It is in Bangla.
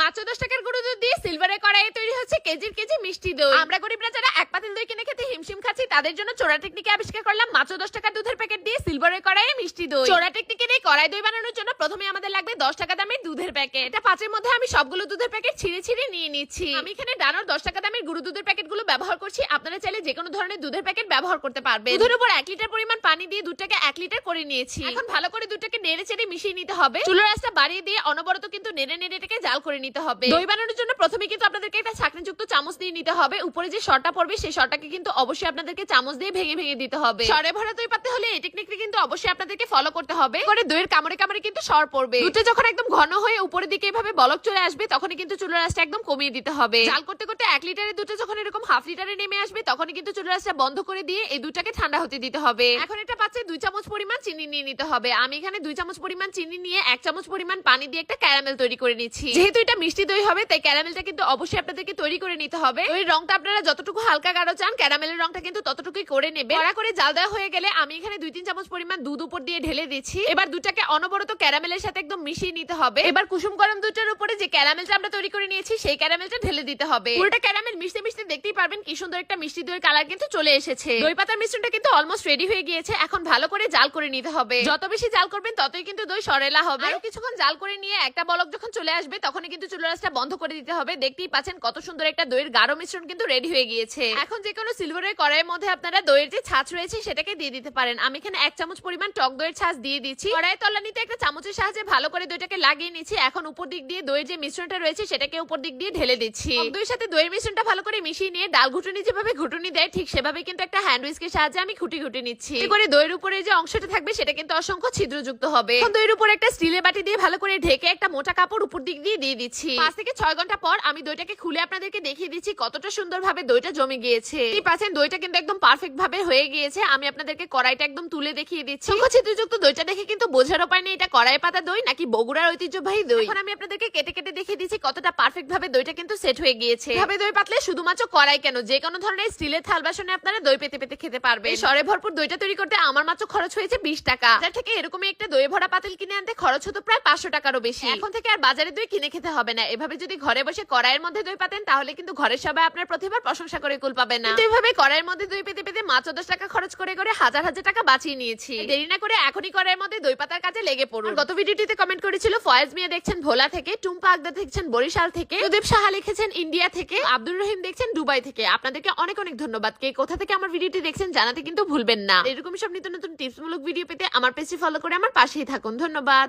মাত্র 10 টাকার গুঁড়ো দুধ দিয়ে সিলভারের কড়াইয়ে তৈরি হচ্ছে কেজির কেজি মিষ্টি দই। আমরা গরিবরা যারা এক পাতিল দই কিনে খেতে হিমশিম খাচ্ছি তাদের জন্য চোরা টেকনিকে আবিষ্কার করলাম মাত্র 10 টাকার দুধের প্যাকেট দিয়ে সিলভারের কড়াইয়ে মিষ্টি দই। চোরা টেকনিকের এই কড়াই দই বানানোর জন্য প্রথমে আমাদের লাগবে 10 টাকা দামের দুধের প্যাকেট। এটা পাঁচের মধ্যে আমি সবগুলো দুধের প্যাকেট ছিঁড়ে ছিঁড়ে নিয়ে নিচ্ছি। আমি এখানে ডানোর 10 টাকা দামের গুঁড়ো দুধের প্যাকেটগুলো ব্যবহার করছি। আপনারা চাইলে যে কোনো ধরনের দুধের প্যাকেট ব্যবহার করতে পারবেন। দুধের উপর 1 লিটার পরিমাণ পানি দিয়ে দুধটাকে 1 লিটার করে নিয়েছি। এখন ভালো করে দুধটাকে নেড়ে চেড়ে মিশিয়ে নিতে হবে। চুলার আঁচটা বাড়িয়ে দিয়ে অনবরত কিন্তু নেড়ে নেড়ে এটাকে জাল করে নিতে হবে। দই বানানোর জন্য প্রথমে কিন্তু আপনাদেরকে একটা ছাঁকনিযুক্ত চামচ দিয়ে নিতে হবে। উপরে যে সরটা পড়বে সেই সরটাকে কিন্তু অবশ্যই আপনাদেরকে চামচ দিয়ে ভেঙে ভেঙে দিতে হবে। সরে ভরা দই পাতে হলে এই টেকনিকটা কিন্তু অবশ্যই আপনাদেরকে ফলো করতে হবে। করে দইয়ের কামড়ে কামড়ে কিন্তু সর পড়বে। দুধটা যখন একদম ঘন হয়ে উপরের দিকে এভাবে বলক চলে আসবে তখনই কিন্তু চুলার আঁচটা একদম কমিয়ে দিতে হবে। জাল করতে করতে 1 লিটারের দুধটা যখন এরকম হাফ লিটারে নেমে আসবে তখনই কিন্তু চুলার আঁচটা বন্ধ করে দিয়ে এই দুধটাকে ঠান্ডা হতে দিতে হবে। এখন এটা পাচ্ছে 2 চামচ পরিমাণ চিনি নিয়ে নিতে হবে। আমি এখানে 2 চামচ পরিমাণ চিনি নিয়ে 1 চামচ পরিমাণ পানি দিয়ে একটা ক্যারামেল তৈরি করে নিচ্ছি। যেহেতু এটা মিষ্টি দই হবে তাই ক্যারামেলটা কিন্তু অবশ্যই আপনাদেরকে তৈরি করে নিতে হবে। ওই রংটা আপনারা যতটুকু হালকা গাঢ় চান ক্যারামেলের রংটা কিন্তু ততটুকুই করে নেবে। কড়া করে জাল দেওয়া হয়ে গেলে আমি এখানে 2-3 চামচ পরিমাণ দুধ উপর দিয়ে ঢেলে দিচ্ছি। এবার দুধটাকে অনবরত ক্যারামেলের সাথে একদম মিশিয়ে নিতে হবে। এবার কুসুম গরম দুধটার উপরে যে ক্যারামেলটা আমরা তৈরি করে নিয়েছি সেই ক্যারামেলটা ঢেলে দিতে হবে। পুরোটা ক্যারামেল মিশতে মিশতে দেখতেই পারবেন কি সুন্দর একটা মিষ্টি দইয়ের কালার কিন্তু চলে এসেছে। দই পাতার মিশ্রণটা কিন্তু অলমোস্ট রেডি হয়ে গিয়েছে। এখন ভালো করে জাল করে নিতে হবে। যত বেশি জাল করবেন ততই কিন্তু দই সরেলা হবে। আরো কিছুক্ষণ জাল করে নিয়ে একটা বলক যখন চলে আসবে তখনই কিন্তু চুলার আঁচটা বন্ধ করে দিতে হবে। দেখতেই পাচ্ছেন কত সুন্দর একটা দইয়ের গাঢ় মিশ্রণ কিন্তু রেডি হয়ে গিয়েছে। এখন যে কোনো সিলভারের কড়াইয়ের মধ্যে আপনারা দইয়ের যে ছাঁচ রয়েছে সেটাকে দিয়ে দিতে পারেন। আমি এখানে 1 চামচ পরিমাণ টক দইয়ের ছাঁচ দিয়ে দিচ্ছি। কড়াইয়ের তলানিতে একটা চামচের সাহায্যে ভালো করে দইটাকে লাগিয়ে নিচ্ছি। এখন উপর দিক দিয়ে দইয়ের যে মিশ্রণটা রয়েছে সেটাকে উপর দিক দিয়ে ঢেলে দিচ্ছি। দইয়ের সাথে দইয়ের মিশ্রণটা ভালো করে মিশিয়ে নিয়ে ডাল ঘুটুনি যেভাবে ঘুটুনি দেয় ঠিক সেভাবে কিন্তু একটা হ্যান্ড উইস্কের সাহায্যে আমি ঘুটি ঘুটি নিচ্ছি। এতে করে দইয়ের উপরে যে অংশটা থাকবে সেটা কিন্তু অসংখ্য ছিদ্রযুক্ত হবে। এখন দইয়ের উপর একটা স্টিলের বাটি দিয়ে ভালো করে ঢেকে একটা মোটা কাপড় উপর দিক দিয়ে দিয়ে দিচ্ছি। 5 থেকে 6 ঘন্টা পর আমি দইটাকে খুলে আপনাদেরকে দেখিয়ে দিচ্ছি কতটা সুন্দরভাবে দইটা জমে গিয়েছে। এই পাচ্ছেন দইটা কিন্তু একদম পারফেক্ট ভাবে হয়ে গিয়েছে। আমি আপনাদেরকে কড়াইটা একদম তুলে দেখিয়ে দিচ্ছি। ছিদ্রযুক্ত দইটা দেখে কিন্তু বোঝার উপায় নেই এটা কড়াই পাতা দই নাকি বগুড়ার ঐতিহ্যবাহী দই। এখন আমি আপনাদেরকে কেটে কেটে দেখিয়ে দিচ্ছি কতটা পারফেক্ট ভাবে দইটা কিন্তু সেট হয়ে গিয়েছে। এভাবে দই পাতলে শুধুমাত্র কড়াই কেন যে কোনো ধরনের স্টিলের থাল বাসনে আপনারা দই পেতে পেতে খেতে পারবেন। এই সরে ভরপুর দইটা তৈরি করতে আমার মাত্র খরচ হয়েছে 20 টাকা। যার থেকে এরকমই একটা দই ভরা পাতিল কিনে আনতে খরচ হতো প্রায় 500 টাকারও বেশি। এখন থেকে আর বাজারে দই কিনে খেতে হবে না। এভাবে যদি ঘরে বসে কড়াইয়ের মধ্যে দই পাতেন তাহলে কিন্তু ঘরের সবাই আপনার প্রতিভার প্রশংসা করে কুল পাবে না। এভাবে কড়াইয়ের মধ্যে দই পেতে পেতে মাত্র 10 টাকা খরচ করে করে হাজার হাজার টাকা বাঁচিয়ে নিয়েছি। দেরি না করে এখনই কড়াইয়ের মধ্যে দই পাতার কাজে লেগে পড়ুন। গত ভিডিওটিতে কমেন্ট করেছিল ফয়েজ মিয়া দেখছেন ভোলা থেকে, টুম্পা আক্তার দেখছেন বরিশাল থেকে, সুদীপ সাহা লিখেছেন ইন্ডিয়া থেকে, আব্দুর রহিম দেখছেন দুবাই থেকে। আপনাদেরকে অনেক অনেক ধন্যবাদ। কে কোথা থেকে আমার ভিডিওটি দেখছেন জানাতে কিন্তু ভুলবেন না। এরকম সব নিত্য নতুন টিপসমূলক ভিডিও পেতে আমার পেজটি ফলো করে আমার পাশেই থাকুন। ধন্যবাদ।